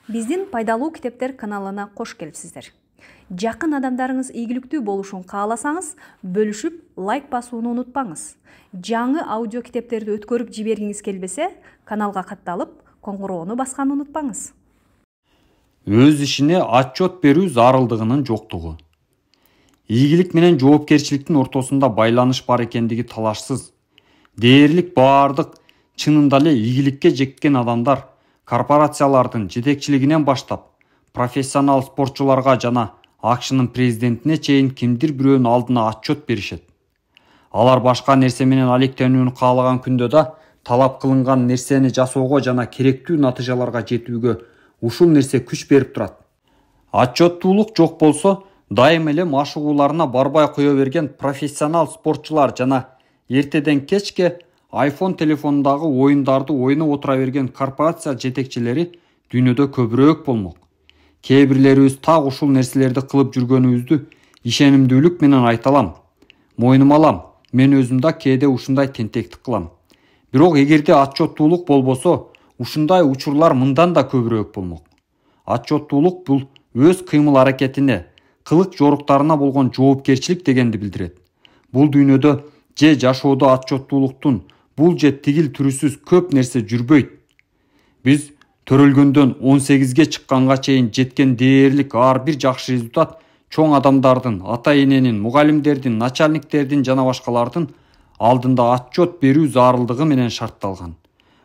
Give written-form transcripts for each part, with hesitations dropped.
Биздин пайдалуу китептер каналына кош келипсиздер. Жакын адамдарыңыз ийгиликтүү болушун кааласаңыз, бөлүшүп, лайк басууну унутпаңыз. Жаңы аудио китептерди өткөрүп жибергиңиз келбесе, каналга катталып, коңгуроону басканды унутпаңыз. Өз ишине отчет берүү зарылдыгынын жоктугу. Ийгилик менен жоопкерчиликтин ортосунда байланыш бар экендиги талашсыз. Дээрлик баардык чынында эле ийгиликке жеткен адамдар корпорациялардын жетекчилигинен баштап, профессионал спортчуларга жана АКШнын президентине чейин кимдир бирөөнүн алдына отчет беришет. Алар башка нерсе менен алектенүүнү каалаган күндө да талап кылынган нерсени жасоого жана керектүү натыйжаларга жетүүгө ушул нерсе күч берип турат. Отчеттуулук жок болсо, дайым эле машыгууларына барбай кое берген профессионал спортчулар жана эртеден кечке iPhone телефонундагы оюндарды ойноп отура берген корпорация жетекчилери дүйнөдө көбүрөөк болмок. Кээ бирлерибиз так ушул нерселерди кылып жүргөнүбүздү ишенимдүүлүк менен айта алам. Мойнума алам, мен өзүм да кээде ушундай тентектик кылам. Бирок эгерде отчеттуулук болбосо, ушундай учурлар мындан да көбүрөөк болмок. Отчеттуулук бул өз кыймыл аракетине, кылык жоруктарына болгон жоопкерчилик дегенди билдирет. Бул дүйнөдө же жашоодо отчеттуулуктун бул же тигил түрүсүз көп нерсе жүрбөйт. Биз төрөлгөндөн 18ге чыкканга чейин жеткен дээрлик ар бир жакшы результат чоң адамдардын, ата-эненин, мугалимдердин, начальниктердин жана башкалардын алдында отчет берүү зарылдыгы менен шартталган.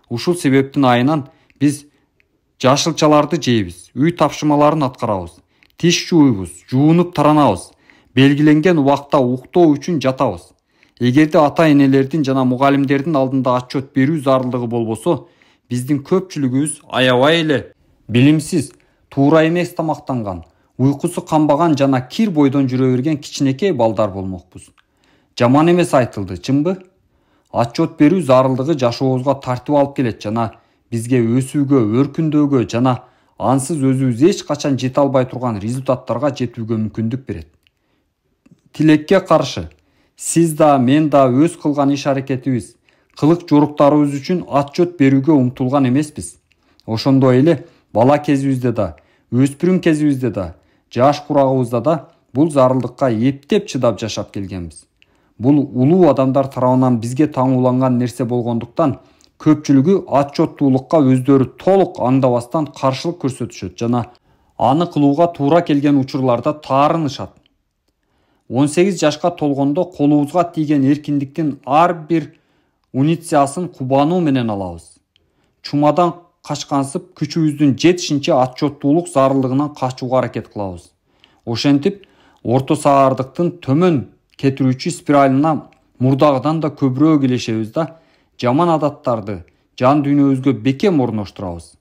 Ушул себептин айынан биз жашылчаларды жейбиз, үй тапшырмаларын аткарабыз, тиш жууйбуз, жуунуп таранабыз, белгиленген убакта уктоо үчүн жатабыз. Эгерде ата-энелердин жана мугалимдердин алдында отчет берүү зарылдыгы болбосо, биздин көпчүлүгүбүз аябай эле билимсиз, туура эмес тамактанган, уйкусу канбаган жана кир бойдон жүрө берген кичинекей балдар болмокпуз. Жаман эмес айтылды, чынбы? Отчет берүү зарылдыгы жашообузга тартып алып келет жана бизге өсүүгө, өркүндөөгө жана ансыз өзүбүз эч качан жете албай турган результаттарга жетүүгө мүмкүндүк берет. Тилекке каршы, сиз да, мен да өз кылган иш аракетибиз, кылык жоруктарыбыз үчүн отчет берүүгө умтулган эмеспиз. Ошондой эле бала кезибизде да, өспүрүм кезибизде да, жаш курагыбызда да бул зарылдыкка эптеп чыдап жашап келгенбиз. Бул улуу адамдар тарабынан бизге таңууланган нерсе болгондуктан көпчүлүгү отчеттуулукка өздөрү толук аңдабастан каршылык көрсөтүшөт жана аны кылууга туура келген учурларда таарынышат. 18 жашка толгондо колубузга тийген эркиндиктин ар бир унциясын кубануу менен алабыз. Чумадан качкансып, күчүбүздүн жетишинче отчеттуулук зарылдыгынан качууга аракет кылабыз. Ошентип, орто саардыктын төмөн кетирүүчү спиралына мурдагыдан да көбүрөөк илешебиз да, жаман адаттарды жан дүйнөбүзгө бекем орноштурабыз.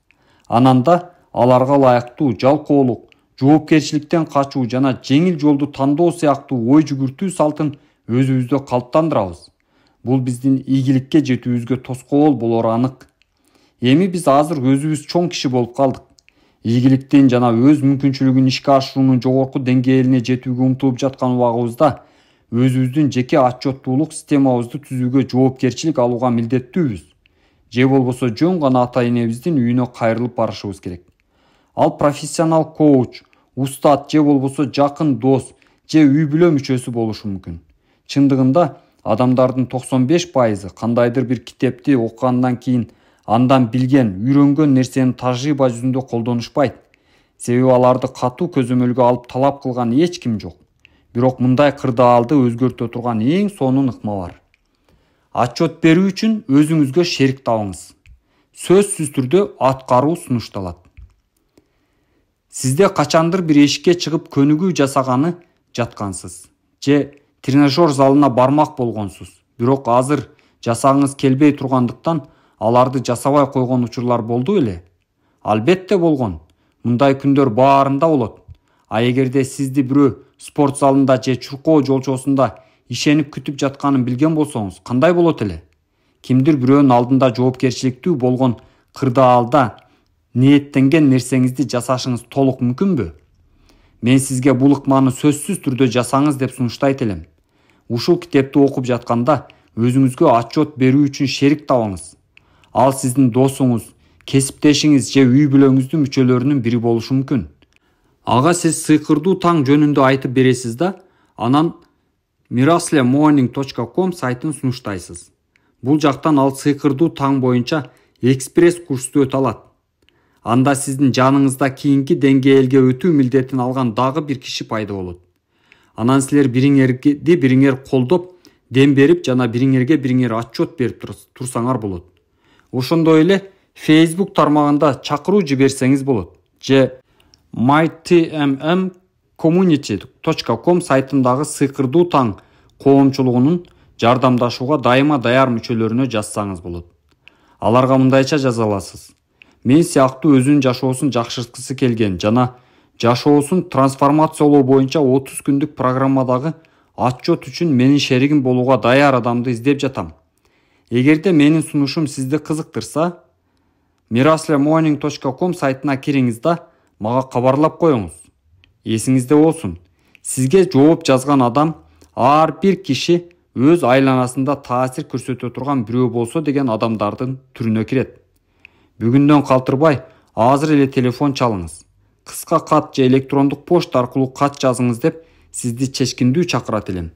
Анан да аларга ылайыктуу жалкоолук, жоопкерчиликтен качуу жана жеңил жолду тандоо сыяктуу ой жүгүртүү салтын өзүбүздө калыптандырабыз. Бул биздин ийгиликке жетүүбүзгө тоскоол болору анык. Эми биз азыр өзүбүз чоң киши болуп калдык. Ийгиликтин жана өз мүмкүнчүлүгүн ишке ашыруунун жогорку деңгээлине жетүүгө умтулуп жаткан убагыбызда өзүбүздүн жеке отчеттуулук системабызды түзүүгө жоопкерчилик алууга милдеттүүбүз. Же болбосо жөн гана ата-энебиздин үйүнө кайрылып барышыбыз керек. Ал профессионал коуч, устат же болбосо жакын дос же үй бүлө мүчөсү болушу мүмкүн. Чындыгында адамдардын 95% кандайдыр бир китепти окугандан кийин андан билген, үйрөнгөн нерсени тажрыйба жүзүндө колдонушпайт. Себеби аларды катуу көзөмөлгө алып талап кылган эч ким жок. Бирок мындай кырдаалды өзгөртө турган эң сонун ыкма бар. Отчет берүү үчүн өзүңүзгө шерик табыңыз. Сөзсүз түрдө аткаруу сунушталат. Сизде качандыр бир эшикке чыгып көнүгүү жасаганы жаткансыз, же тренажер залына бармак болгонсуз. Бирок азыр жасагыңыз келбей тургандыктан аларды жасабай койгон учурлар болду эле. Албетте болгон. Мындай күндөр баарында болот. А эгерде сизди бирөө спорт залында же чуркоо жолчосунда ишенип күтүп жатканын билген болсоңуз, кандай болот эле? Кимдир бирөөнүн алдында жоопкерчиликтүү болгон кырдаалда ниеттенген нерсеңизди жасашыңыз толук мүмкүнбү? Мен сизге бул ыкманы сөзсүз түрдө жасаңыз деп сунуштайт элем. Ушул китепти окуп жатканда өзүңүзгө отчет берүү үчүн шерик табыңыз. Ал сиздин досуңуз, кесиптешиңиз же үй бүлөңүздүн мүчөлөрүнүн бири болушу мүмкүн. Ага сиз сыйкырдуу таң жөнүндө айтып бересиз да, анан miraslemorning.com сайтын сунуштайсыз. Бул жактан ал сыйкырдуу таң боюнча экспресс курсту өтө алат. Анда сиздин жаныңызда кийинки деңгээлге өтүү милдетин алган дагы бир киши пайда болот. Анан силер бириңер колдоп, дем берип жана бириңерге отчет берип турсаңар болот. Ошондой эле Facebook тармагында чакыруу жиберсеңиз болот. Же mytmmcommunity.com сайтындагы сыйкырдуу таң коомчулугунун жардамдашууга дайыма даяр мүчөлөрүнө жазсаңыз болот. Аларга мындайча жаза аласыз: мен сыяктуу өзүнүн жашоосун жакшырткысы келген жана жашоосун трансформациялоо боюнча 30 күндүк программадагы отчет үчүн менин шеригим болууга даяр адамды издеп жатам. Эгерде менин сунушум сизди кызыктырса, miraslemorning.com сайтына кириңиз да мага кабарлап коюңуз. Эсиңизде болсун, сизге жооп жазган адам ар бир киши өз айланасында таасир көрсөтө турган бирөө болсо деген адамдардын түрүнө кирет. Бүгүндөн калтырбай, азыр эле телефон чалыңыз. Кыска кат же электрондук почта аркылуу кат жазыңыз деп сизди чечкиндүү чакырат элем.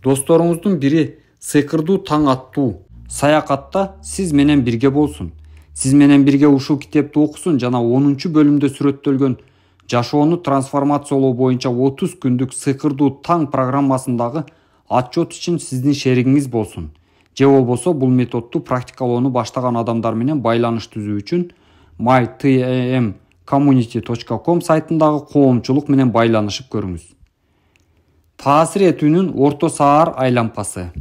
Досторуңуздун бири сыйкырдуу таң аттуу саякатта сиз менен бирге болсун. Сиз менен бирге ушул китепти окусун жана 10-бөлүмдө сүрөттөлгөн жашоону трансформациялоо боюнча 30 күндүк сыйкырдуу таң программасындагы отчет үчүн сиздин шеригиңиз болсун. Же болбосо бул методду практикалоону баштаган адамдар менен байланыш түзүү үчүн mytmmcommunity.com сайтындагы коомчулук менен байланышып көрүңүз. Таасир этүүнүн орто саар айлампасы.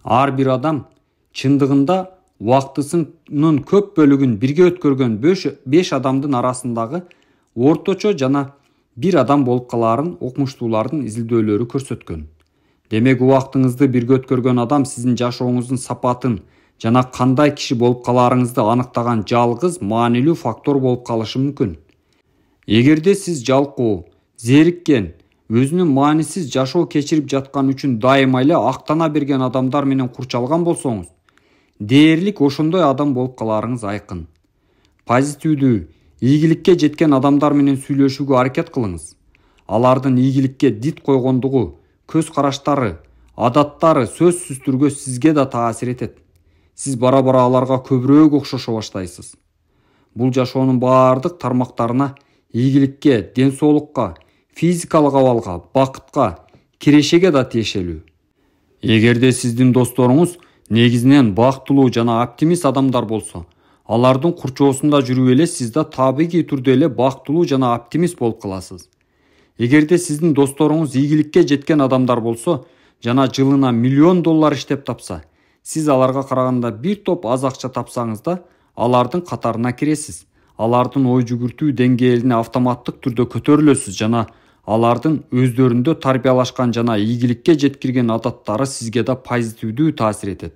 Ар бир адам чындыгында убактысынын көп бөлүгүн бирге өткөргөн 5 адамдын арасындагы орточо жана бир адам болуп калаарын окумуштуулардын изилдөөлөрү көрсөткөн. Демек, убактыңызды бирге өткөргөн адам сиздин жашооңуздун сапатын жана кандай киши болуп калаарыңызды аныктаган жалгыз маанилүү фактор болуп калышы мүмкүн. Эгерде сиз жалкоо, зериккен, өзүнүн маанисиз жашоо кечирип жаткан үчүн дайыма эле актана берген адамдар менен курчалган болсоңуз, дээрлик ошондой адам болуп калаарыңыз айкын. Позитивдүү, ийгиликке жеткен адамдар менен сүйлөшүүгө аракет кылыңыз. Алардын ийгиликке дит койгондугу, көз караштары, адаттары сөзсүз түрдө сизге да таасир этет. Сиз бара-бара аларга көбүрөөк окшошо баштайсыз. Бул жашоонун баардык тармактарына, ийгиликке, ден соолукка, физикалык абалга, бакытка, кирешеге да тиешелүү. Эгерде сиздин досторуңуз негизинен бактылуу жана оптимист адамдар болсо, алардын курчоосунда жүрүп эле сиз да табигый түрдө эле бактылуу жана оптимист болуп каласыз. Эгерде сиздин досторуңуз ийгиликке жеткен адамдар болсо жана жылына $1,000,000 иштеп тапса, сиз аларга караганда бир топ аз акча тапсаңыз да, алардын катарына киресиз. Алардын ой жүгүртүү деңгээлине автоматтык түрдө көтөрүлөсүз жана алардын өздөрүндө тарбиялашкан жана ийгиликке жеткирген адаттары сизге да позитивдүү таасир этет.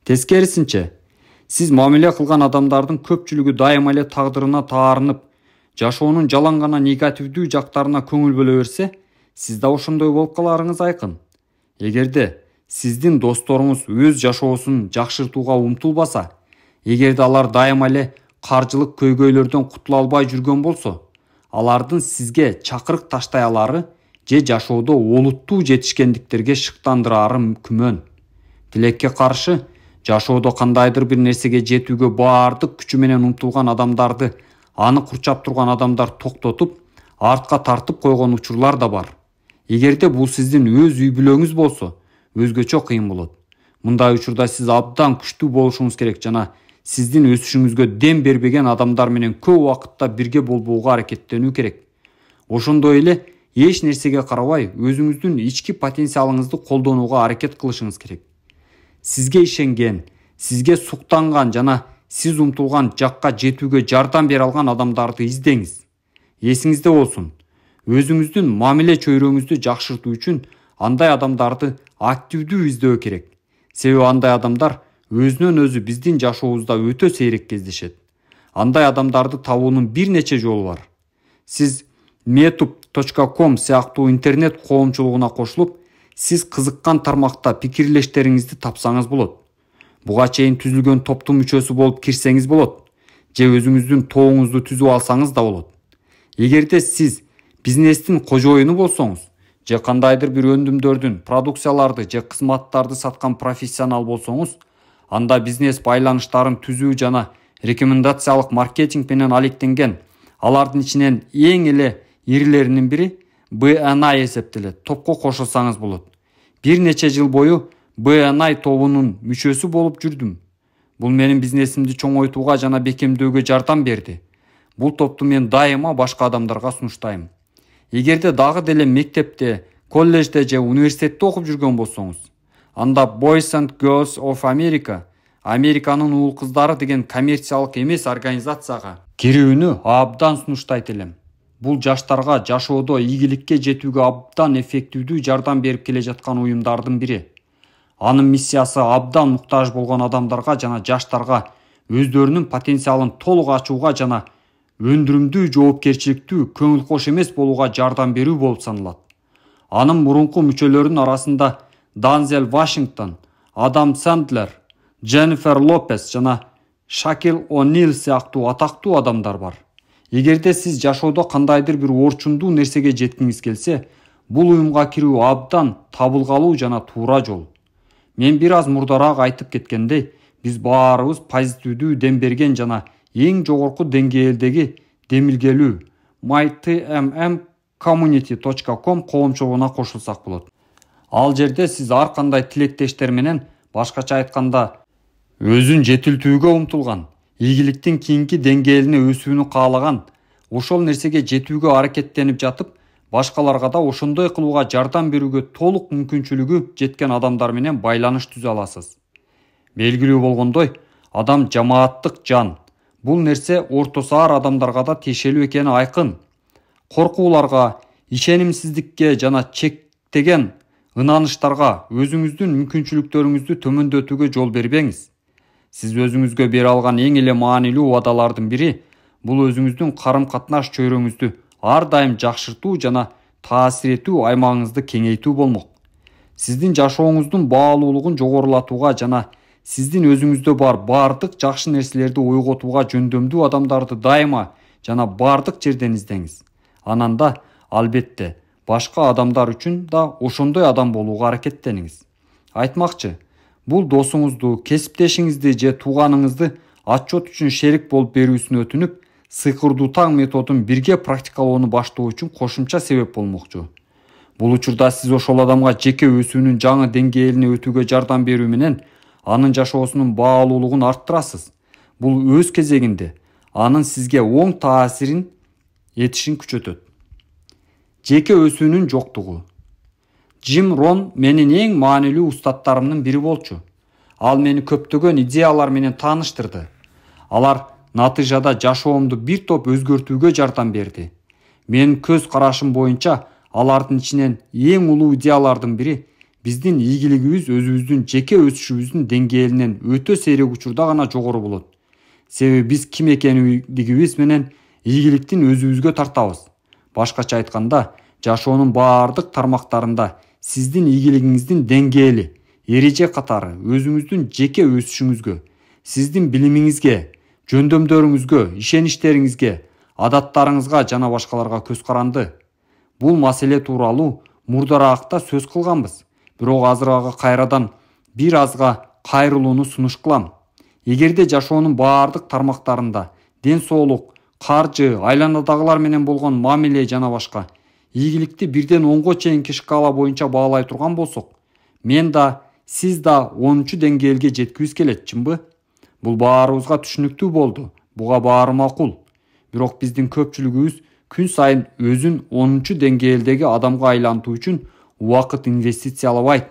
Тескерисинче, сиз мамиле кылган адамдардын көпчүлүгү дайыма эле тагдырына таарынып, жашоонун жалаң гана негативдүү жактарына көңүл бөлө берсе, сиз да ошондой болуп каларыңыз айкын. Эгерде сиздин досторуңуз өз жашоосун жакшыртууга умтулбаса, эгерде алар дайыма эле каржылык көйгөйлөрдөн кутула албай жүргөн болсо, алардын сизге чакырык таштай алары же жашоодо олуттуу жетишкендиктерге шыктандырары күмөн. Тилекке каршы, жашоодо кандайдыр бир нерсеге жетүүгө баардык күчү менен умтулган адамдарды аны курчап турган адамдар токтотуп, артка тартып койгон учурлар да бар. Эгерде бул сиздин өз үй бүлөңүз болсо, өзгөчө кыйын болот. Мындай учурда сиз абдан күчтүү болушуңуз керек жана сиздин өсүшүңүзгө дем бербеген адамдар менен көп убакытта бирге болбоого аракеттенүү керек. Ошондой эле эч нерсеге карабай өзүңүздүн ички потенциалыңызды колдонууга аракет кылышыңыз керек. Сизге ишенген, сизге суктанган жана сиз умтулган жакка жетүүгө жардам бере алган адамдарды издеңиз. Эсиңизде болсун, өзүңүздүн мамиле чөйрөңүздү жакшыртуу үчүн андай адамдарды активдүү издөө керек. Себеби андай адамдар өзүнөн өзү биздин жашообузда өтө сейрек кездешет. Андай адамдарды табуунун бир нече жолу бар. Сиз meetup.com сыяктуу интернет коомчулугуна кошулуп, сиз кызыккан тармакта пикирлештериңизди тапсаңыз болот. Буга чейин түзүлгөн топтун мүчөсү болуп кирсеңиз болот. же өзүңүздүн тобуңузду түзүп алсаңыз да болот. Эгерде сиз бизнестин кожоюну болсоңуз, же кандайдыр бир өндүмдөрдүн, продукцияларды же кызматтарды саткан профессионал болсоңуз, анда бизнес байланыштарын түзүү жана рекомендациялык маркетинг менен алектенген, алардын ичинен эң эле ирилеринин бири BNI эсептелет. Топко кошулсаңыз болот. Бир нече жыл бою BNI тобунун мүчөсү болуп жүрдүм. Бул менин бизнесимди чоңойтууга жана бекемдөөгө жардам берди. Бул топту мен дайыма башка адамдарга сунуштайм. Эгерде дагы деле мектепте, коллежде же университетте окуп жүргөн болсоңуз, анда Boys and Girls of America, Американын уул кыздары деген коммерциялык эмес организацияга кирүүнү абдан сунуштайт элем. Бул жаштарга жашоодо ийгиликке жетүүгө абдан эффективдүү жардам берип келе жаткан уюмдардын бири. Анын миссиясы абдан муктаж болгон адамдарга жана жаштарга өздөрүнүн потенциалын толук ачууга жана өндүрүмдүү, жоопкерчиликтүү, көңүл кош эмес болууга жардам берүү болуп саналат. Анын мурунку мүчөлөрүнүн арасында Данзел Вашингтон, Адам Сэндлер, Дженнифер Лопес жана Шакил О'Нил сыяктуу атактуу адамдар бар. Эгерде сиз жашоодо кандайдыр бир орчундуу нерсеге жеткиңиз келсе, бул уюмга кирүү абдан табылгалуу жана туура жол. Мен бир аз мурдараак айтып кеткендей, биз баарыбыз позитивдүү дем берген жана эң жогорку деңгээлдеги демилгелүү mytmmcommunity.com коомчулугуна кошулсак болот. Ал жерде сиз ар кандай тилектештер менен, башкача айтканда, өзүн жетилтүүгө умтулган, ийгиликтин кийинки деңгээлине өсүүнү каалаган, ошол нерсеге жетүүгө аракеттенип жатып, башкаларга да ошондой кылууга жардам берүүгө толук мүмкүнчүлүгү жеткен адамдар менен байланыш түзө аласыз. Белгилүү болгондой, адам жамааттык жан. Бул нерсе орто саар адамдарга да тиешелүү экени айкын. Коркууларга, ишенимсиздикке жана чектеген ынааныштарга өзүңүздүн мүмкүнчүлүктөрүңүздү төмөндөтүүгө жол бербеңиз. Сиз өзүңүзгө бере алган эң эле маанилүү убадалардын бири бул өзүңүздүн карым-катнаш чөйрөңүздү ар дайым жакшыртуу жана таасир этүү аймагыңызды кеңейтүү болмок. Сиздин жашооңуздун баалуулугун жогорулатууга жана сиздин өзүңүздө бар бардык жакшы нерселерди ойготууга жөндөмдүү адамдарды дайыма жана бардык жерден издеңиз. Анан да, албетте, башка адамдар үчүн да ошондой адам болууга аракеттениңиз. Айтмакчы, бул досуңузду, кесиптешиңизди же тууганыңызды отчет үчүн шерик болуп берүүсүн өтүнүп, сыйкырдуу таң методун бирге практикалоону баштоо үчүн кошумча себеп болмокчу. Бул учурда сиз ошол адамга жеке өсүүнүн жаңы деңгээлине өтүүгө жардам берүү менен анын жашоосунун баалуулугун арттырасыз. Бул өз кезегинде анын сизге оң таасирин этишин күчөтөт. Жеке өсүүнүн жоктугу. Джим Рон менин эң маанилүү устаттарымдын бири болчу. Ал мени көптөгөн идеялар менен тааныштырды. Алар натыйжада жашоомду бир топ өзгөртүүгө жардам берди. Менин көз карашым боюнча алардын ичинен эң улуу идеялардын бири биздин ийгилигибиз өзүбүздүн жеке өсүшүбүздүн деңгээлинен өтө сейрек учурда гана жогору болот. Себеби биз ким экендигибиз менен ийгиликтин өзүбүзгө тартабыз. Башкача айтканда, жашоонун баардык тармактарында сиздин ийгилигиңиздин деңгээли, эреже катары өзүңүздүн жеке өсүшүңүзгө, сиздин билимиңизге, жөндөмдөрүңүзгө, ишеничтериңизге, адаттарыңызга жана башкаларга көз каранды. Бул маселе тууралуу мурдараакта сөз кылганбыз. Бирок азыр кайрадан бир азга кайрылууну сунуш кылам. Эгерде жашоонун баардык тармактарында ден соолук, каржы, айланадагылар менен болгон мамиле жана башка ийгиликти 1-ден 10-го чейинки шкала боюнча баалай турган болсок, мен да, сиз да 10-чу деңгээлге жеткибиз келет, чынбы? Бул баарыбызга түшүнүктүү болду. Буга баары макул. Бирок биздин көпчүлүгүбүз күн сайын өзүн 10-чу деңгээлдеги адамга айлантуу үчүн убакыт инвестициялабайт.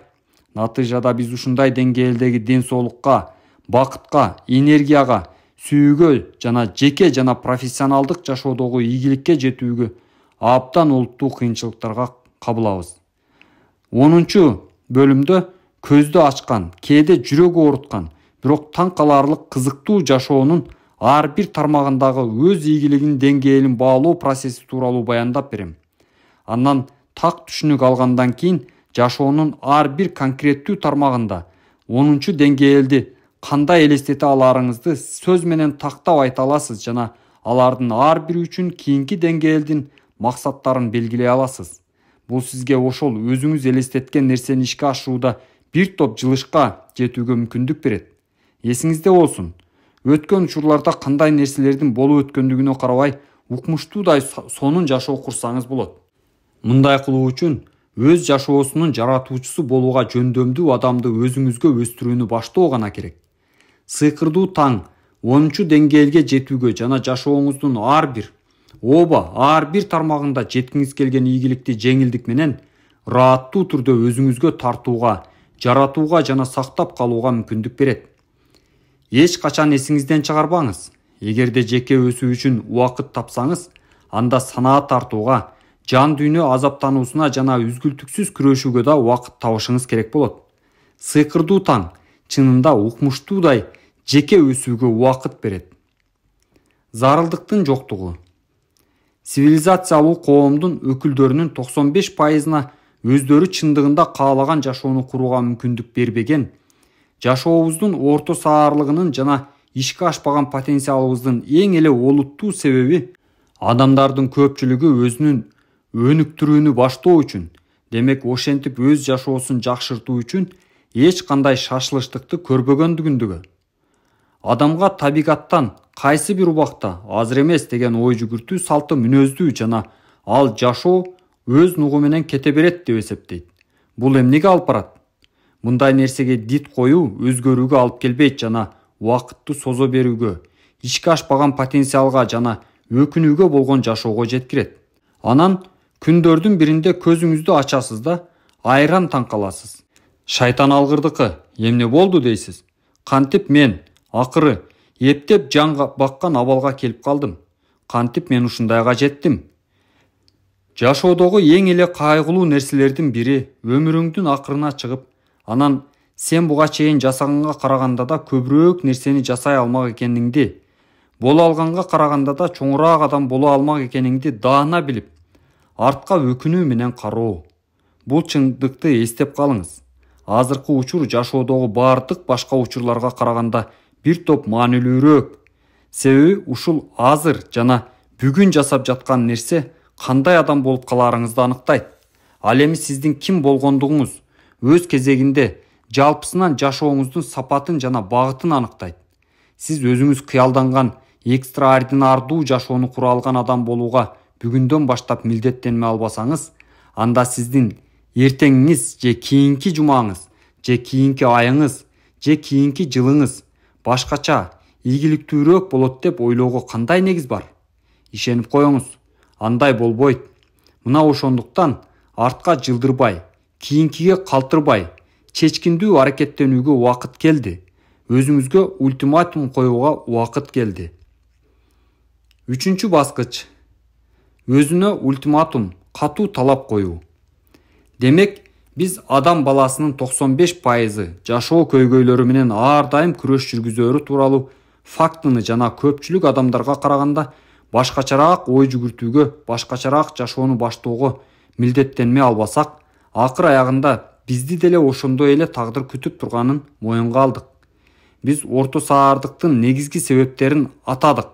Натыйжада биз ушундай деңгээлдеги ден соолукка, бакытка, энергияга, сүйүүгө жана жеке жана профессионалдык жашоодогу ийгиликке жетүүгө абдан олуттуу кыйынчылыктарга кабылабыз. 10-чу бөлүмдө көздү ачкан, кээде жүрөгү ооруткан, бирок таң каларлык кызыктуу жашоонун ар бир тармагындагы өз ийгилигинин деңгээлин баалоо процесси тууралуу баяндап берем. Андан так түшүнүк алгандан кийин жашоонун ар бир конкреттүү тармагында 10-чу деңгээлди кандай элестете аларыңызды сөз менен тактап айта аласыз жана алардын ар бири үчүн кийинки деңгээлдин максаттарын белгилей аласыз. Бул сизге ошол өзүңүз элестеткен нерсени ишке ашууда бир топ жылышка жетүүгө мүмкүндүк берет. Эсиңизде болсун, өткөн учурларда кандай нерселердин болуп өткөндүгүнө карабай укмуштуудай сонун жашоо курсаңыз болот. Мындай кылуу үчүн өз жашоосунун жаратуучусу болууга жөндөмдүү адамды өзүңүзгө өстүрүүнү баштоо гана керек. Сыйкырдуу таң 10 деңгээлге жетүүгө жана жашооңуздун ар бир тармагында жеткиңиз келген ийгиликти жеңилдик менен ырааттуу түрдө өзүңүзгө тартууга, жаратууга жана сактап калууга мүмкүндүк берет. Эч качан эсиңизден чыгарбаңыз. Эгерде жеке өсүү үчүн убакыт тапсаңыз, анда санаа тартууга, жан дүйнө азаптануусуна жана үзгүлтүксүз күрөшүүгө да убакыт табышыңыз керек болот. Сыйкырдуу таң чынында укмуштуудай жеке өсүүгө убакыт берет. Зарылдыктын жоктугу. Цивилизациялуу коомдун өкүлдөрүнүн 95%-на өздөрү чындыгында каалаган жашоону курууга мүмкүндүк бербеген, жашообуздун орто саарлыгынын жана ишке ашпаган потенциалыбыздын эң эле олуттуу себеби адамдардын көпчүлүгү өзүнүн өнүктүрүүнү баштоо үчүн, демек ошентип өз жашоосун жакшыртуу үчүн эч кандай шашылыштыкты көрбөгөндүгүндүгү. Адамга табигаттан кайсы бир убакта азыр эмес деген ой жүгүртүү салты мүнөздүү жана ал жашоо өз нугу менен кете берет деп эсептейт. Бул эмнеге алып барат? Мындай нерсеге дит коюу өзгөрүүгө алып келбейт жана убакытты созо берүүгө, ишке ашпаган потенциалга жана өкүнүүгө болгон жашоого жеткирет. Анан күндөрдүн биринде көзүңүздү ачасыз да айран таң каласыз. Шайтан алгырдыкы, эмне болду дейсиз? Кантип мен акыры эптеп жан баккан абалга келип калдым. Кантип мен ушундайга жеттим? Жашоодогу эң эле кайгылуу нерселердин бири өмүрүңдүн акырына чыгып, анан сен буга чейин жасаганга караганда да көбүрөөк нерсени жасай алмак экениңди, боло алганга караганда да чоңураак адам боло алмак экениңди даана билип, артка өкүнүү менен кароо. Бул чындыкты эстеп калыңыз. Азыркы учур жашоодогу бардык башка учурларга караганда бир топ маанилүүрөөк. Себеби ушул азыр жана бүгүн жасап жаткан нерсе кандай адам болуп каларыңызды аныктайт. Ал эми сиздин ким болгондугуңуз өз кезегинде жалпысынан жашооңуздун сапатын жана багытын аныктайт. Сиз өзүңүз кыялданган экстраординардуу жашоону кура алган адам болууга бүгүндөн баштап милдеттенме албасаңыз, анда сиздин эртеңиңиз же кийинки жумаңыз, же кийинки айыңыз, же кийинки жылыңыз башкача, ийгиликтүүрөөк болот деп ойлоого кандай негиз бар? Ишенип коюңуз, андай болбойт. Мына ошондуктан артка жылдырбай, кийинкиге калтырбай, чечкиндүү аракеттенүүгө убакыт келди. Өзүңүзгө ультиматум коюуга убакыт келди. 3 баскыч. Өзүнө ультиматум, катуу талап коюу. Демек, биз адам баласынын 95% жашоо көйгөйлөрү менен ар дайым күрөш жүргүзөрү тууралуу фактыны жана көпчүлүк адамдарга караганда башкачараак ой жүгүртүүгө, башкачараак жашоону баштоого милдеттенме албасак, акыр аягында бизди деле ошондой эле тагдыр күтүп турганын моюнга алдык. Биз орто саардыктын негизги себептерин атадык.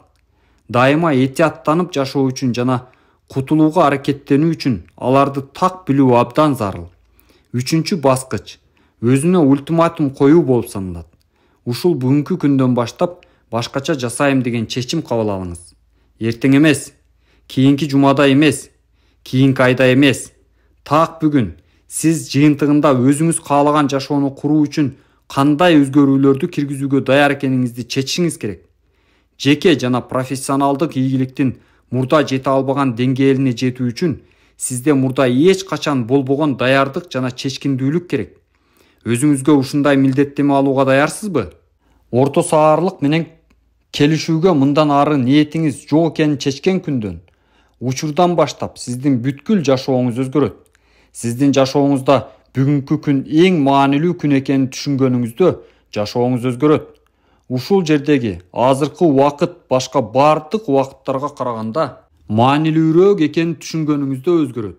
Дайыма этияттанып жашоо үчүн жана кутулууга аракеттенүү үчүн аларды так билүү абдан зарыл. 3 баскыч. Өзүнө ультиматум коюу болуп саналат. Ушул бүгүнкү күндөн баштап башкача жасайм деген чечим кабыл алыңыз. Эртең эмес, кийинки жумада эмес, кийинки айда эмес, так бүгүн сиз жыйынтыгында өзүңүз каалаган жашоону куруу үчүн кандай өзгөрүүлөрдү киргизүүгө даяр экениңизди чечишиңиз керек. Жеке жана профессионалдык ийгиликтин мурда жете албаган деңгээлине жетүү үчүн сизде мурда эч качан болбогон даярдык жана чечкиндүүлүк керек. Өзүңүзгө ушундай милдеттеме алууга даярсызбы? Орто саарлык менен келишүүгө мындан ары ниетиңиз жок экенин чечкен күндөн, учурдан баштап сиздин бүткүл жашооңуз өзгөрөт. Сиздин жашооңузда бүгүнкү күн эң маанилүү күн экенин түшүнгөнүңүздө жашооңуз өзгөрөт. Ушул жердеги азыркы убакыт башка бардык убакыттарга караганда маанилүүрөөк экенин түшүнгөнүңүздө өзгөрөт.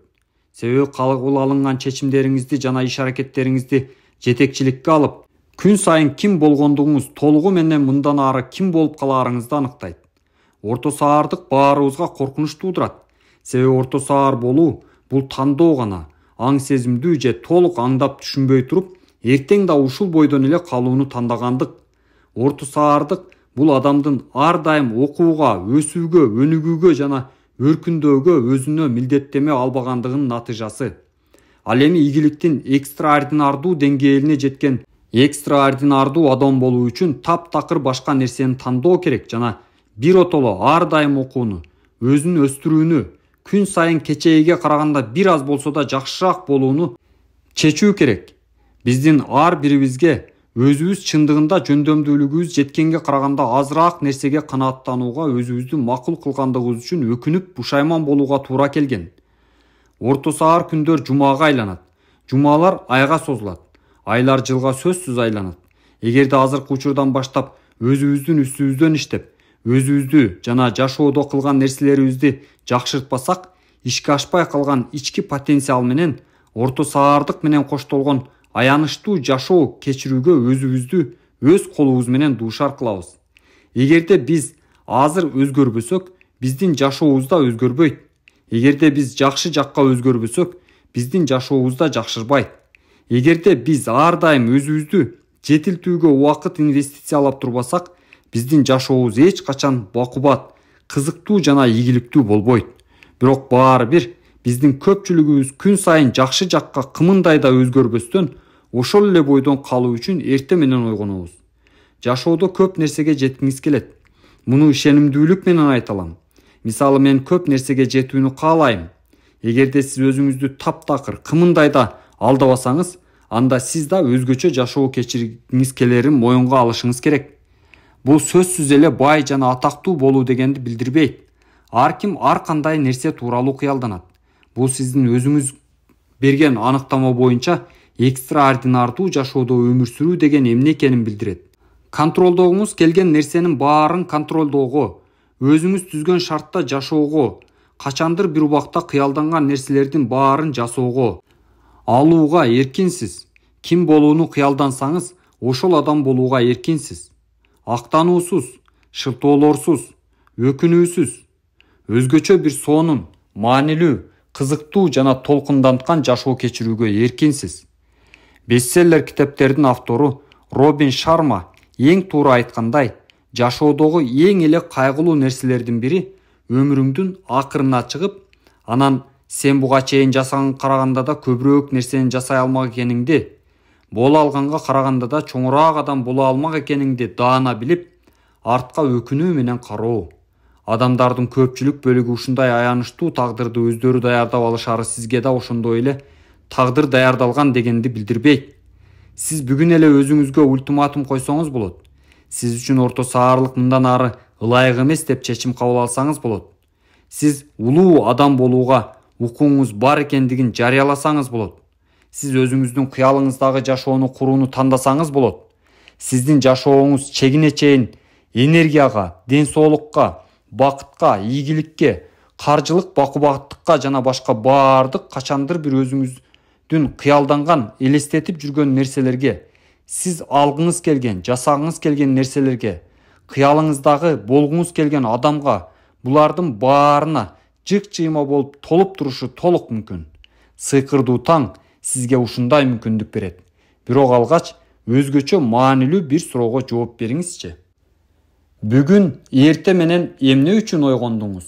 Себеби кабыл алынган чечимдериңизди жана иш аракеттериңизди жетекчиликке алып, Күн сайын ким болгондугуңуз толугу менен мындан ары ким болуп калаарыңызды аныктайт. Орто саардык баарыбызга коркунуч туудурат. Себеби орто саар болуу бул тандоо гана. Аң сезимдүү же толук аңдап түшүнбөй туруп, эртең да ушул бойдон эле калууну тандагандык. Орто саардык бул адамдын ар дайым окууга, өсүүгө, өнүгүүгө жана өркүндөөгө өзүнө милдеттеме албагандыгынын натыйжасы. Ал эми ийгиликтин экстраординардуу деңгээлине жеткен экстраординардуу адам болуу үчүн таптакыр башка нерсени тандоо керек жана бир отоло ар дайым окууну, өзүн өстүрүүнү, күн сайын кечээге караганда бир аз болсо да жакшыраак болууну чечүү керек. Биздин ар бирибизге өзүбүз чындыгында жөндөмдүүлүгүбүз жеткенге караганда азыраак нерсеге канааттанууга, өзүбүздү макул кылгандыгыбыз үчүн өкүнүп, пушайман болууга туура келген. Орто саар күндөр жумага айланат. Жумалар айга созулат. Айлар жылга сөзсүз айланат. Эгерде азыркы учурдан баштап өзүбүздүн үстүбүздөн иштеп, өзүбүздү жана жашоодо кылган нерселерибизди жакшыртпасак, ишке ашпай калган ички потенциал менен орто саардык менен коштолгон аянычтуу жашоо кечирүүгө өзүбүздү өз колубуз менен дуушар кылабыз. Эгерде биз азыр өзгөрбөсөк, биздин жашообуз да өзгөрбөйт. Эгерде биз жакшы жакка өзгөрбөсөк, биздин жашообуз да жакшырбайт. Эгерде биз ар дайым өзүбүздү жетилтүүгө убакыт инвестициялап турбасак, биздин жашообуз эч качан бакубат, кызыктуу жана ийгиликтүү болбойт. Бирок баары бир биздин көпчүлүгүбүз күн сайын жакшы жакка кымындай да өзгөрбөстөн ошол эле бойдон калуу үчүн эрте менен ойгонобуз. Жашоодо көп нерсеге жеткиңиз келет. Муну ишенимдүүлүк менен айта алам. Мисалы, мен көп нерсеге жетүүнү каалайм. Эгерде сиз өзүңүздү таптакыр кымындай да алдабасаңыз, анда сиз да өзгөчө жашоо кечиргиңиз келерин моюнга алышыңыз керек. Бул сөзсүз эле бай жана атактуу болуу дегенди билдирбейт. Ар ким ар кандай нерсе тууралуу кыялданат. Бул сиздин өзүңүз берген аныктама боюнча экстраординардуу жашоодо өмүр сүрүү деген эмне экенин билдирет. Контролдогуңуз келген нерсенин баарын контролдоого, өзүңүз түзгөн шартта жашоого, качандыр бир убакта кыялданган нерселердин баарын жасоого, алууга эркинсиз. Ким болууну кыялдансаңыз, ошол адам болууга эркинсиз. Актануусуз, шылтоолорсуз, өкүнүүсүз, өзгөчө бир сонун, маанилүү, кызыктуу жана толкунданткан жашоо кечирүүгө эркинсиз. Бестселлер китептердин автору Робин Шарма эң туура айткандай, жашоодогу эң эле кайгылуу нерселердин бири өмүрүңдүн акырына чыгып, анан сен буга чейин жасаган караганда да көбүрөөк нерсени жасай алмак экениңди, боло алганга караганда да чоңураак адам боло алмак экениңди даана билип, артка өкүнүү менен кароо. Адамдардын көпчүлүк бөлүгү ушундай аянычтуу тагдырды өздөрү даярдап алышары сизге да ошондой эле тагдыр даярдалган дегенди билдирбейт. Сиз бүгүн эле өзүңүзгө ультиматум койсоңуз болот. Сиз үчүн орто саарлык мындан ары ылайык эмес деп чечим кабыл алсаңыз болот. Сиз улуу адам болууга укуңуз бар экендигин жарыяласаңыз болот. Сиз өзүңүздүн кыялыңыздагы жашоону курууну тандасаңыз болот. Сиздин жашооңуз чегине чейин энергияга, ден соолукка, бакытка, ийгиликке, каржылык бакубаттыкка жана башка баардык качандыр бир өзүңүздүн кыялданган, элестетип жүргөн нерселерге, сиз алгыңыз келген, жасагыңыз келген нерселерге, кыялыңыздагы болгуңуз келген адамга, булардын баарына жык-жыйма болуп толуп турушу толук мүмкүн. Сыйкырдуу таң сизге ушундай мүмкүндүк берет. Бирок алгач өзгөчө маанилүү бир суроого жооп бериңизчи. Бүгүн эрте менен эмне үчүн ойгондуңуз?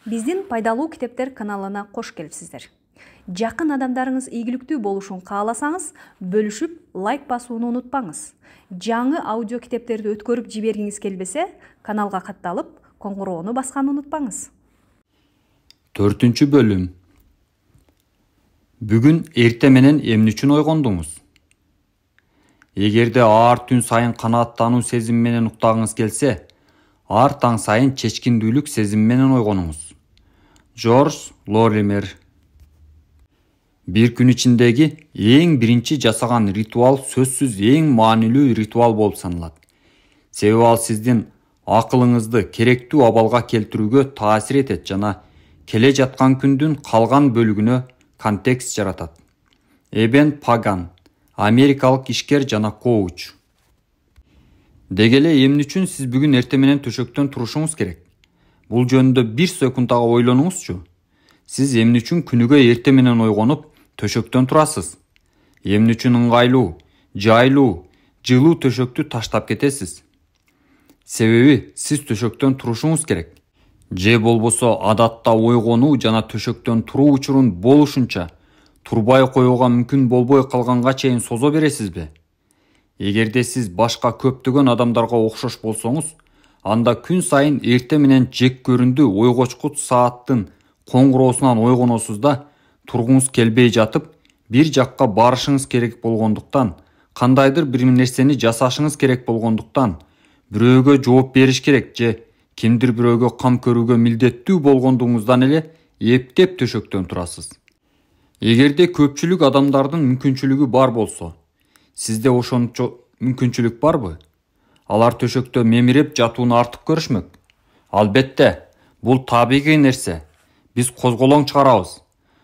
Биздин пайдалуу китептер каналына кош келипсиздер. Жакын адамдарыңыз ийгиликтүү болушун кааласаңыз, бөлүшүп, лайк басууну унутпаңыз. Жаңы аудио китептерди өткөрүп жибергиңиз келбесе, каналга катталып, коңгуроону басканды унутпаңыз. 4 бөлүм. Бүгүн эрте менен эмне үчүн ойгондуңуз? Эгерде ар түн сайын канааттануу сезим менен уктагыңыз келсе, ар таң сайын чечкиндүүлүк сезим менен ойгонуңуз. Джордж Лоример. Бир күн ичиндеги эң биринчи жасаган ритуал сөзсүз эң маанилүү ритуал болуп саналат. Себеби ал сиздин акылыңызды керектүү абалга келтирүүгө таасир этет жана келе жаткан күндүн калган бөлүгүнө контекст жаратат. Эбен Паган, Америкалык ишкер жана коуч. Деги эле эмне үчүн сиз бүгүн эртең менен төшөктөн турушуңуз керек? Бул жөнүндө 1 секундага ойлонуңузчу. Сиз эмне үчүн күнүгө эртең менен ойгонуп төшөктөн турасыз? Эмне үчүн ыңгайлуу, жайлуу, жылуу төшөктү таштап кетесиз? Себеби сиз төшөктөн турушуңуз керек. Же болбосо адатта ойгонуу жана төшөктөн туруу учурун болушунча турбай коюуга мүмкүн болбой калганга чейин созо бересизби? Эгерде сиз башка көптөгөн адамдарга окшош болсоңуз, анда күн сайын эртең менен жек көрүндү ойгочкуч сааттын коңгуроосунан ойгоносуз да, тургуңуз келбей жатып, бир жакка барышыңыз керек болгондуктан, кандайдыр бир нерсени жасашыңыз керек болгондуктан, бирөөгө жооп бериш керек же кимдир бирөөгө кам көрүүгө милдеттүү болгондугуңуздан эле эптеп төшөктөн турасыз. Эгерде көпчүлүк адамдардын мүмкүнчүлүгү бар болсо, сизде ошончо мүмкүнчүлүк барбы? Алар төшөктө мемиреп жатууну артык көрүшмөк. Албетте, бул табигый нерсе. Биз козголоң чыгарабыз.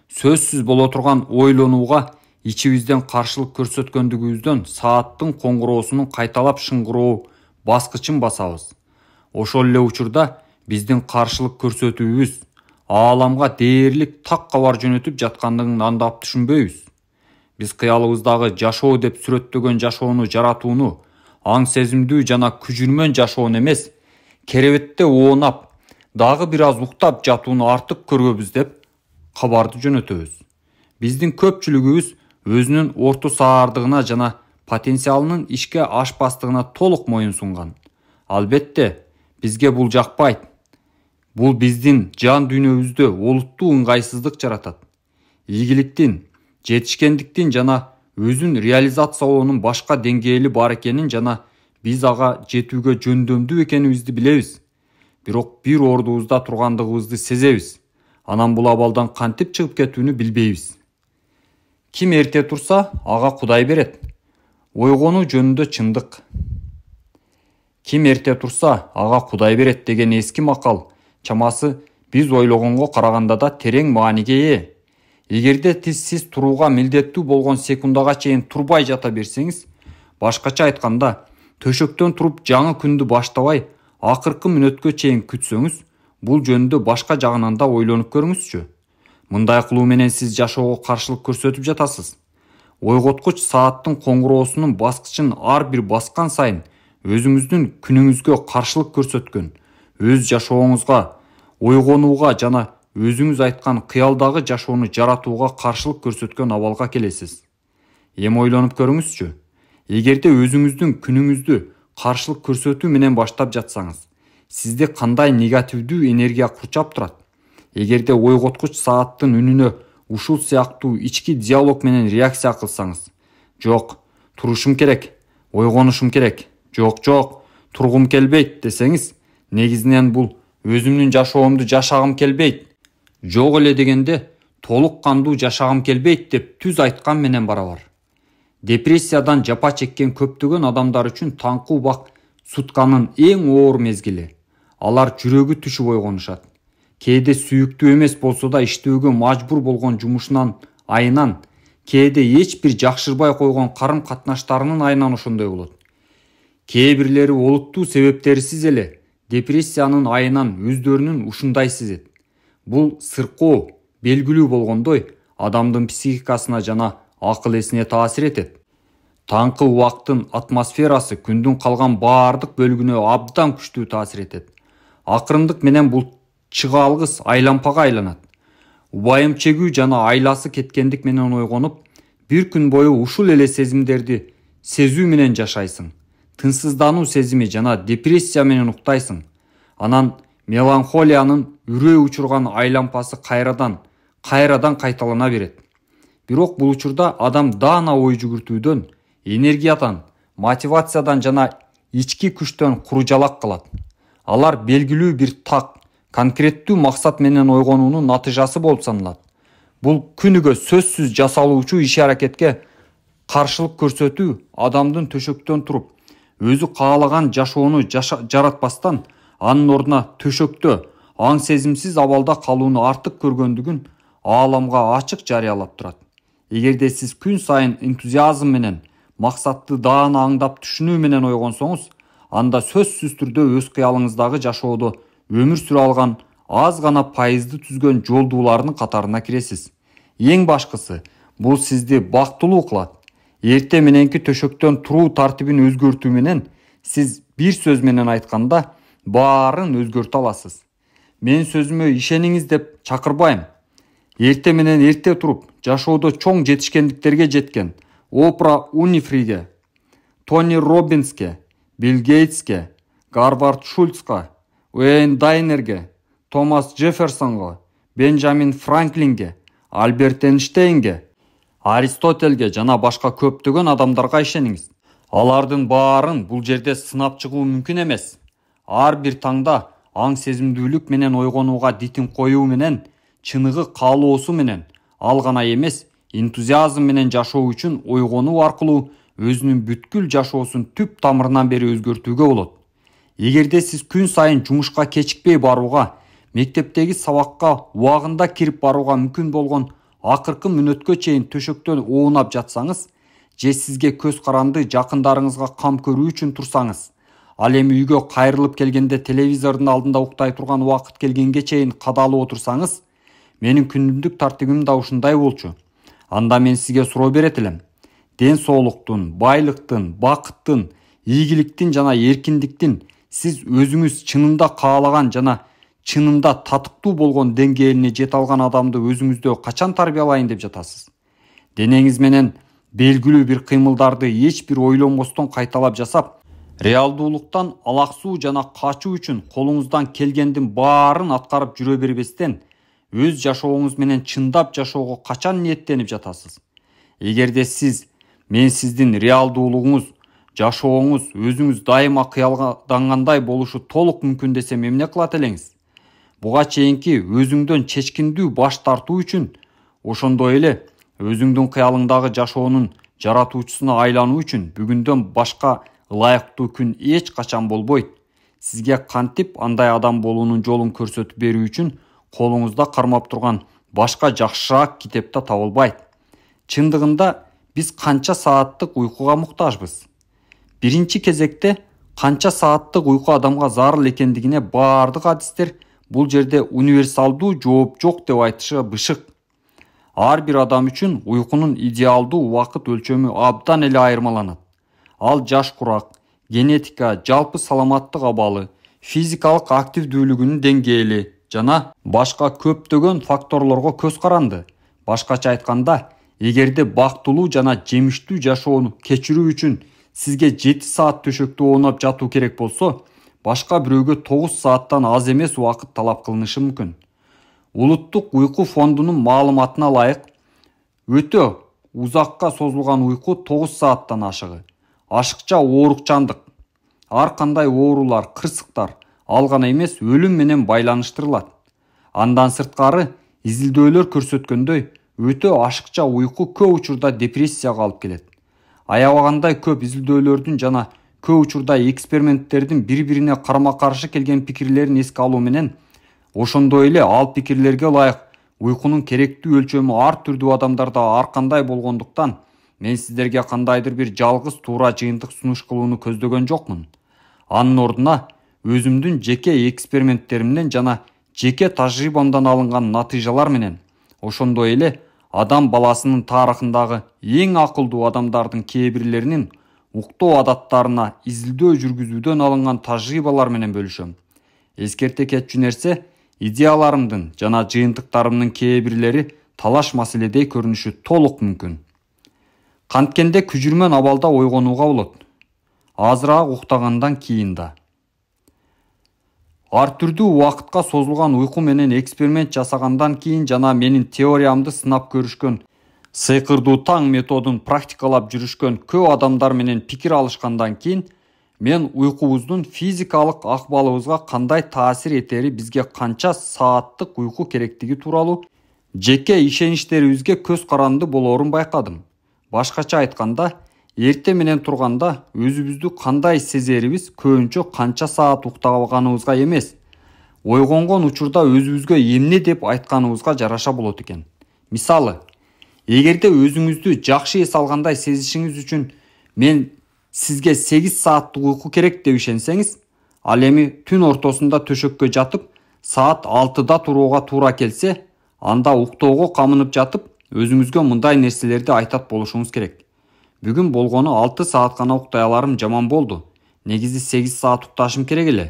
Сөзсүз боло турган ойлонууга ичибизден каршылык көрсөткөндүгүбүздөн сааттын коңгуроосунун кайталап шыңгыроо баскычын басабыз. Ошол эле учурда биздин каршылык көрсөтүүбүз ааламга дээрлик так кабар жөнөтүп жаткандыгын андап түшүнбөйбүз. Биз кыялыбыздагы жашоо деп сүрөттөгөн жашоону жаратууну аң сезимдүү жана күжүрмөн жашоону эмес, керебетте оонап, дагы бир аз уктап жатууну артык көргөбүз деп кабарды жөнөтөбүз. Биздин көпчүлүгүбүз өзүнүн орто саардыгына жана потенциалынын ишке ашпастыгына толук моюн сунган. Албетте, бизге бул жакпайт. Бул биздин жан дүйнөбүздө олуттуу ыңгайсыздык жаратат. Ийгиликтин, жетишкендиктин жана өзүн реализациялоонун башка деңгээли бар экенин жана биз ага жетүүгө жөндөмдүү экенибизди билебиз. Бирок бир ордубузда тургандыгыбызды сезебиз. Анан бул абалдан кантип чыгып кетүүнү билбейбиз. Ким эрте турса, ага Кудай берет. Ойгонуу жөнүндө чындык. Ким эрте турса, ага Кудай берет деген эски макал чамасы биз ойлогонго караганда да терең мааниге ээ. Эгерде сиз турууга милдеттүү болгон секундага чейин турбай жата берсеңиз, башкача айтканда, төшөктөн туруп жаңы күндү баштабай, акыркы мүнөткө чейин күтсөңүз, бул жөнүндө башка жагынан да ойлонуп көрүңүзчү. Мындай кылуу менен сиз жашоого каршылык көрсөтүп жатасыз. Ойготкуч сааттын коңгуроосунун баскычын ар бир баскан сайын өзүңүздүн күнүңүзгө каршылык көрсөткөн, өз жашооңузга, ойгонууга жана өзүңүз айткан кыялдагы жашоону жаратууга каршылык көрсөткөн абалга келесиз. Эми ойлонуп көрүңүзчү. Эгерде өзүңүздүн күнүңүздү каршылык көрсөтүү менен баштап жатсаңыз, сизде кандай негативдүү энергия курчап турат? Эгерде ойготкуч сааттын үнүнө ушул сыяктуу ички диалог менен реакция кылсаңыз, жок, турушум керек, ойгонушум керек, жок, тургум келбейт десеңиз, негизинен бул өзүмдүн жашоомду жашагым келбейт, жок эле дегенде толук кандуу жашагым келбейт деп түз айткан менен барабар. Депрессиядан жапа чеккен көптөгөн адамдар үчүн таңкы убак сутканын эң оор мезгили. Алар жүрөгү түшүп ойгонушат. Кээде сүйүктүү эмес болсо да иштөөгө мажбур болгон жумушунан айынан, кээде эч бир жакшырбай койгон карым катнаштарынын айынан ошондой болот. Кээ бирлери олуттуу себептерсиз эле депрессиянын айынан өздөрүнүн ушундай сезет. Бул сыркоо белгилүү болгондой адамдын психикасына жана акыл эсине таасир этет. Таңкы убактын атмосферасы күндүн калган баардык бөлүгүнө абдан күчтүү таасир этет. Акырындык менен бул чыгаалгыс айлампага айланат. Убайым чегүү жана айласы кеткендик менен ойгонуп, бир күн бою ушул эле сезимдерди сезүү менен жашайсың. Тынсыздануу сезими жана депрессия менен уктайсың. Анан меланхолиянын үрөө учурган айлампасы кайрадан кайталана берет. Бирок бул учурда адам даана ой жүгүртүүдөн, энергиядан, мотивациядан жана ички күчтөн куружалак калат. Алар белгилүү бир так, конкреттүү максат менен ойгонуунун натыйжасы болуп саналат. Бул күнүгө сөзсүз жасалуучу иш-аракетке каршылык көрсөтүү адамдын төшөктөн туруп, өзү каалаган жашоону жаратпастан, анын ордуна төшөктө аң сезимсиз абалда калууну артык көргөндүгүн ааламга ачык жарыялап турат. эгерде сиз күн сайын энтузиазм менен максатты даана аңдап түшүнүү менен ойгонсоңуз, анда сөзсүз түрдө өз кыялыңыздагы жашоодо өмүр сүрө алган аз гана пайызды түзгөн жолдуулардын катарына киресиз. Эң башкысы, бул сизди бактылуу кылат. Эрте мененки төшөктөн туруу тартибин өзгөртүү менен сиз бир сөз менен айтканда баарын өзгөртө аласыз. Мен сөзүмө ишениңиз деп чакырбайм. Эрте менен эрте туруп, жашоодо чоң жетишкендиктерге жеткен Опра Уинфриге, Тони Роббинске, Билл Гейтске, Гарвард Шульцка, Уэйн Дайнерге, Томас Джефферсонго, Бенджамин Франклинге, Альберт Эйнштейнге, Аристотельге жана башка көптөгөн адамдарга ишениңиз. Алардын баарын бул жерде сынап чыгуу мүмкүн эмес. Ар бир таңда аң сезимдүүлүк менен ойгонууга дитин коюу менен, чыныгы каалоосу менен, ал гана эмес, энтузиазм менен жашоо үчүн ойгонуу аркылуу өзүнүн бүткүл жашоосун түп тамырынан бери өзгөртүүгө болот. Эгерде сиз күн сайын жумушка кечикпей барууга, мектептеги сабакка убагында кирип барууга мүмкүн болгон акыркы мүнөткө чейин төшөктөн оунап жатсаңыз, же сизге көз каранды жакындарыңызга кам көрүү үчүн турсаңыз, ал эми үйгө кайрылып келгенде телевизордун алдында уктай турган убакыт келгенге чейин кадалып отурсаңыз, менин күнүмдүк тартибим да ушундай болчу. Анда мен сизге суроо берет элем. Ден соолуктун, байлыктын, бакыттын, ийгиликтин жана эркиндиктин сиз өзүңүз чынында каалаган жана чынында татыктуу болгон деңгээлине жете алган адамды өзүңүздө качан тарбиялайын деп жатасыз? Денеңиз менен белгилүү бир кыймылдарды эч бир ойлонбостон кайталап жасап, реалдуулуктан алаксуу жана качуу үчүн колуңуздан келгендин баарын аткарып жүрө бербестен, өз жашооңуз менен чындап жашоого качан ниеттенип жатасыз? Эгерде сиз, мен сиздин реалдуулугуңуз, жашооңуз өзүңүз дайыма кыялдангандай болушу толук мүмкүн десем эмне кылат элеңиз? Буга чейинки өзүңдөн чечкиндүү баш тартуу үчүн, ошондой эле өзүңдүн кыялыңдагы жашоонун жаратуучусуна айлануу үчүн бүгүндөн башка ылайыктуу күн эч качан болбойт. Сизге кантип андай адам болуунун жолун көрсөтүп берүү үчүн колуңузда кармап турган башка жакшыраак китеп да табылбайт. Чындыгында биз канча сааттык уйкуга муктажбыз? Биринчи кезекте канча сааттык уйку адамга зарыл экендигине баардык адистер бул жерде универсалдуу жооп жок деп айтышы бышык. Ар бир адам үчүн уйкунун идеалдуу убакыт өлчөмү абдан эле айырмаланат. Ал жаш курак, генетика, жалпы саламаттык абалы, физикалык активдүүлүгүнүн деңгээли жана башка көптөгөн факторлорго көз каранды. Башкача айтканда, эгерде бактылуу жана жемиштүү жашоону кечирүү үчүн сизге 7 саат төшөктө оонап жатуу керек болсо, башка бирөөгө 9 сааттан аз эмес убакыт талап кылынышы мүмкүн. Улуттук уйку фондунун маалыматына ылайык, өтө узакка созулган уйку 9 сааттан ашыгы. Ашыкча оорукчандык, ар кандай оорулар, кырсыктар ал гана эмес өлүм менен байланыштырылат. Андан сырткары, изилдөөлөр көрсөткөндөй, өтө ашыкча уйку көп учурда депрессияга алып келет. Аябагандай көп изилдөөлөрдүн жана көп учурда эксперименттердин бири-бирине карама-каршы келген пикирлерин эске алуу менен, ошондой эле ал пикирлерге ылайык уйкунун керектүү өлчөмү ар түрдүү адамдарда ар кандай болгондуктан, мен сиздерге кандайдыр бир жалгыз туура жыйынтык сунуш кылууну көздөгөн жокмун. Анын ордуна өзүмдүн жеке эксперименттеримден жана жеке тажрыйбамдан алынган натыйжалар менен, ошондой эле адам баласынын тарыхындагы эң акылдуу адамдардын кээ бирлеринин уктоо адаттарына изилдөө жүргүзүүдөн алынган тажрыйбалар менен бөлүшөм. Эскерте кетчү нерсе, идеяларымдын жана жыйынтыктарымдын кээ бирлери талаш маселедей көрүнүшү толук мүмкүн. Канткенде күжүрмөн абалда ойгонууга болот. Азыраак уктагандан кийин да. Ар түрдүү убакытка созулган уйку менен эксперимент жасагандан кийин жана менин теориямды сынап көрүшкөн, сыйкырдуу таң методун практикалап жүрүшкөн көп адамдар менен пикир алышкандан кийин, мен уйкубуздун физикалык акыбалыбызга кандай таасир этери, бизге канча сааттык уйку керектиги тууралуу жеке ишеничтерибизге көз каранды болоорун байкадым. Башкача айтканда, эрте менен турганда өзүбүздү кандай сезерибиз көбүнчө канча саат уктаганыбызга эмес, ойгонгон учурда өзүбүзгө эмне деп айтканыбызга жараша болот экен. Мисалы, Эгерде өзүңүздү жакшы эс алгандай сезишиңиз үчүн мен сизге 8 сааттык уйку керек деп ишенсеңиз, ал эми түн ортосунда төшөккө жатып, саат 6-да турууга туура келсе, анда уктоого камынып жатып, өзүңүзгө мындай нерселерди айтат болушуңуз керек. Бүгүн болгону 6 саат гана уктай аларым жаман болду. Негизи 8 саат укташым керек эле.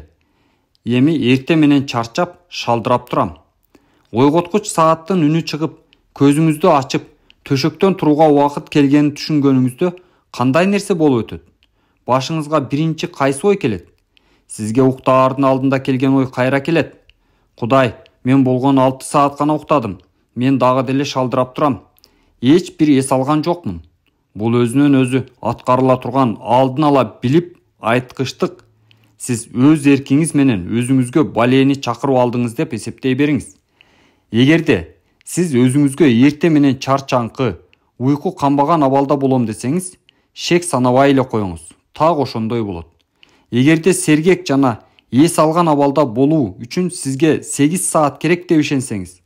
Эми эрте менен чарчап, шалдырап турам. Ойготкуч сааттын үнү чыгып, көзүңүздү ачып, төшөктөн турууга убакыт келгенин түшүнгөнүңүздө кандай нерсе болуп өтөт? Башыңызга биринчи кайсы ой келет? Сизге уктаардын алдында келген ой кайра келет? Кудай, мен болгону 6 саат гана уктадым. Мен дагы деле шалдырап турам. Эч бир эс алган жокмун. Бул өзүнөн өзү аткарыла турган алдын ала билип айткычтык. Сиз өз эркиңиз менен өзүңүзгө балээни чакырып алдыңыз деп эсептей бериңиз. Эгерде сиз өзүңүзгө эрте менен чарчаңкы, уйку камбаган абалда болом десеңиз, шек санабай эле коюңуз. Так ошондой болот. Эгерде сергек жана эс алган абалда болуу үчүн сизге 8 саат керек деп ишенсеңиз,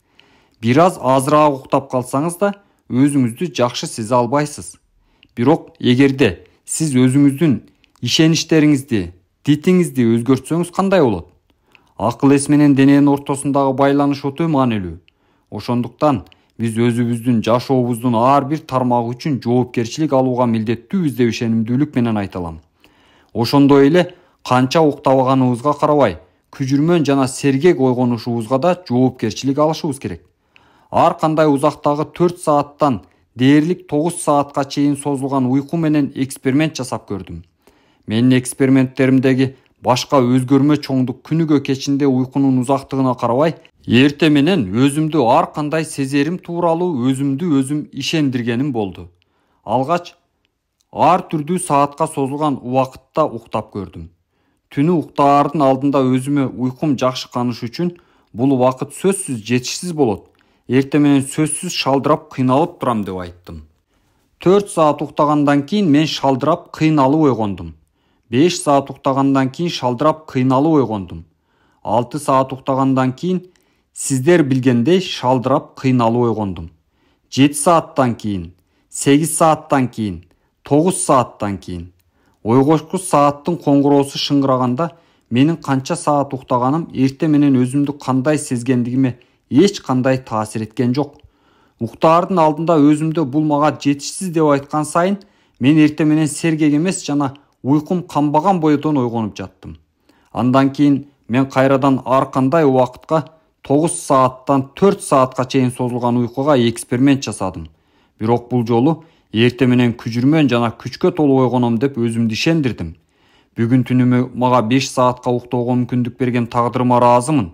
бир аз азыраак уктап калсаңыз да өзүңүздү жакшы сезе албайсыз. Бирок эгерде сиз өзүңүздүн ишеничтериңизди, дитиңизди өзгөртсөңүз кандай болот? Акыл эс менен дененин ортосундагы байланыш өтө маанилүү. Ошондуктан биз өзүбүздүн жашообуздун ар бир тармагы үчүн жоопкерчилик алууга милдеттүүбүз деп ишенимдүүлүк менен айта алам. Ошондой эле канча уктабаганыбызга карабай, күжүрмөн жана сергек ойгонушубузга да жоопкерчилик алышыбыз керек. Ар кандай узактагы 4 сааттан дээрлик 9 саатка чейин созулган уйку менен эксперимент жасап көрдүм. Менин эксперименттеримдеги башка өзгөрмө чоңдук күнүгө кечинде уйкунун узактыгына карабай, эрте менен өзүмдү ар кандай сезерим тууралуу өзүм ишендиргеним болду. Алгач ар түрдүү саатка созулган убакытта уктап көрдүм. Түнү уктаардын алдында өзүмө уйкум жакшы каныш үчүн бул убакыт сөзсүз жетишсиз болот. Эрте менен сөзсүз шалдырап кыйналып турам деп айттым. 4 саат уктагандан кийин мен шалдырап кыйналып ойгондум. 5 саат уктагандан кийин шалдырап кыйналып ойгондум. 6 саат уктагандан кийин сиздер билгендей шалдырап кыйналып ойгондум. 7 сааттан кийин, 8 сааттан кийин, 9 сааттан кийин. Ойгошкуч сааттын коңгуроосу шыңгыраганда менин канча саат уктаганым эрте менен өзүмдү кандай сезгендигиме эч кандай таасир эткен жок. Уктаардын алдында өзүмдө бул мага жетишсиз деп айткан сайын, мен эрте менен сергек эмес жана уйкум камбаган бойдон ойгонуп жаттым. Андан кийин мен кайрадан ар кандай убакытка 9 сааттан 4 саатка чейин созулган уйкуга эксперимент жасадым. Бирок бул жолу эрте менен күжүрмөн жана күчкө толуп ойгоном деп өзүмдү ишендирдим. Бүгүн түнүмө мага 5 саатка уктоого мүмкүндүк берген тагдырыма ыраазымын.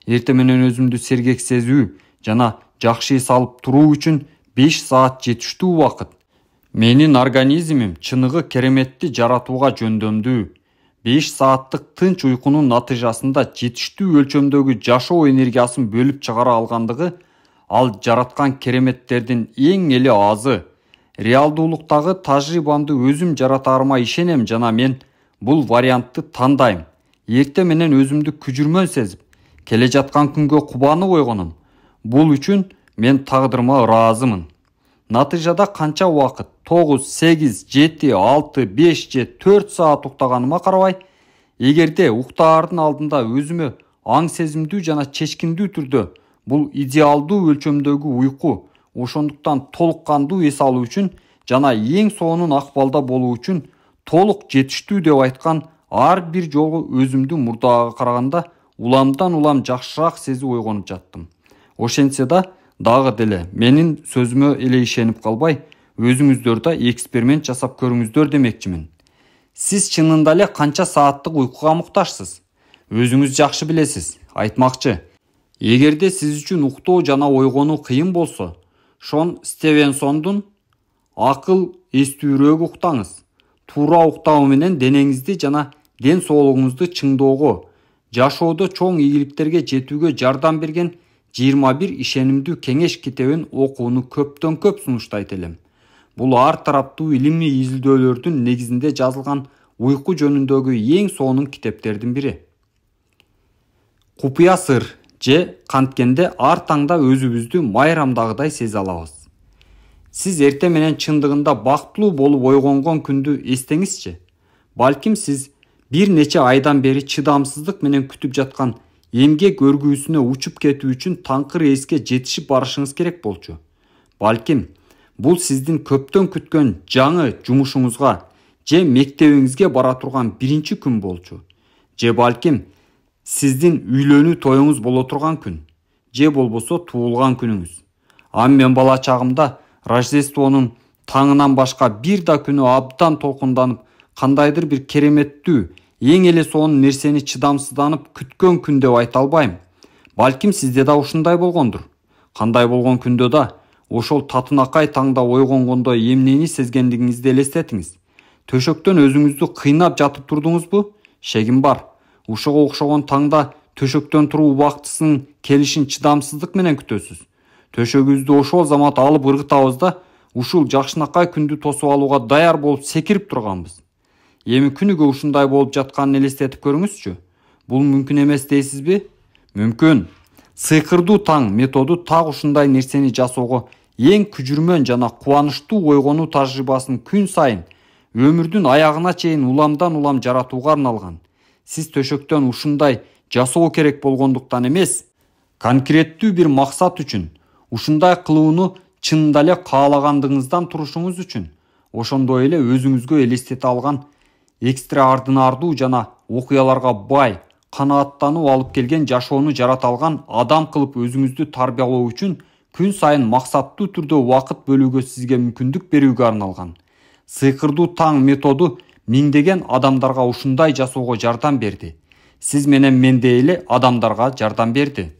Эрте менен өзүмдү сергек сезүү жана жакшы эс алып туруу үчүн 5 саат жетиштүү убакыт. Менин организмим чыныгы кереметти жаратууга жөндөмдүү. 5 сааттык тынч уйкунун натыйжасында жетиштүү өлчөмдөгү жашоо энергиясын бөлүп чыгара алгандыгы ал жараткан кереметтердин эң эле азы. Реалдуулуктагы тажрыйбамды өзүм жаратаарыма ишенем жана мен бул вариантты тандайм. Эрте менен өзүмдү күжүрмөн сезип, келе жаткан күнгө кубанып ойгоном. Бул үчүн мен тагдырыма ыраазымын. Натыйжада канча убакыт 9, 8, 7, 6, 5 же 4 саат уктаганыма карабай, эгерде уктаардын алдында өзүмө аң сезимдүү жана чечкиндүү түрдө бул идеалдуу өлчөмдөгү уйку, ошондуктан толук кандуу эс алуу үчүн жана эң сонун акыбалда болуу үчүн толук жетиштүү деп айткан ар бир жолу өзүмдү мурдага караганда уламдан улам жакшыраак сезип ойгонуп жаттым. Ошентсе да дагы деле менин сөзүмө эле ишенип калбай, өзүңүздөр да эксперимент жасап көрүңүздөр демекчимин. Сиз чынында эле канча сааттык уйкуга муктажсыз? Өзүңүз жакшы билесиз. Айтмакчы, эгерде сиз үчүн уктоо жана ойгонуу кыйын болсо, Шон Стивенсондун акыл эстүүрөөг уктаңыз. Туура уктоо менен денеңизди жана ден соолугуңузду чыңдоого, жашоодо чоң ийгиликтерге жетүүгө жардам берген 21 ишенимдүү кеңеш китебин окууну көптөн көп сунуштайт элем. Бул ар тараптуу илимий изилдөөлөрдүн негизинде жазылган уйку жөнүндөгү эң сонун китептердин бири. Купуя сыр же канткенде ар таңда өзүбүздү майрамдагыдай сезе алабыз. Сиз эрте менен чындыгында бактылуу болуп ойгонгон күндү эстеңизчи. Балким сиз бир нече айдан бери чыдамсыздык менен күтүп жаткан эмгек өргүүсүнө учуп кетүү үчүн таңкыр эске жетишип барышыңыз керек болчу. Балким бул сиздин көптөн күткөн жаңы жумушуңузга же мектебиңизге бара турган биринчи күн болчу. Же балким сиздин үйлөнүү тоюңуз боло турган күн. Же болбосо туулган күнүңүз. Мен бала чагымда Рождествонун таңынан башка бир да күнү абдан толкунданып, кандайдыр бир кереметтүү, эң эле сонун нерсени чыдамсызданып күткөн күн деп айта албайм. Балким сизде да ушундай болгондур. Кандай болгон күндө да ошол татынакай таңда ойгонгондо эмнени сезгендигиңизди элестетиңиз. Төшөктөн өзүңүздү кыйнап жатып турдуңузбу? Шегим бар. Ушуга окшогон таңда төшөктөн туруп убактысынын келишин чыдамсыздык менен күтөсүз. Төшөгүбүздү ошол замат алып ыргытабыз да, ушул жакшынакай күндү тосуп алууга даяр болуп секирип турганбыз. Эми күнүгө ушундай болуп жатканын элестетип көрүңүзчү. Бул мүмкүн эмес дейсизби? Мүмкүн. Сыйкырдуу таң методу так ушундай нерсени жасоого эң күжүрмөн жана кубанычтуу ойгонуу тажрыйбасын күн сайын өмүрдүн аягына чейин уламдан улам жаратууга арналган. Сиз төшөктөн ушундай жасоо керек болгондуктан эмес, конкреттүү бир максат үчүн ушундай кылууну чынында эле каалагандыгыңыздан турушуңуз үчүн, ошондой эле өзүңүзгө элестете алган экстраординардуу жана окуяларга бай, канааттануу алып келген жашоону жарата алган адам кылып өзүңүздү тарбиялоо үчүн күн сайын максаттуу түрдө убакыт бөлүүгө сизге мүмкүндүк берүүгө арналган. Сыйкырдуу таң методу миңдеген адамдарга ушундай жасоого жардам берди. Сиз менен мендей эле адамдарга жардам берди.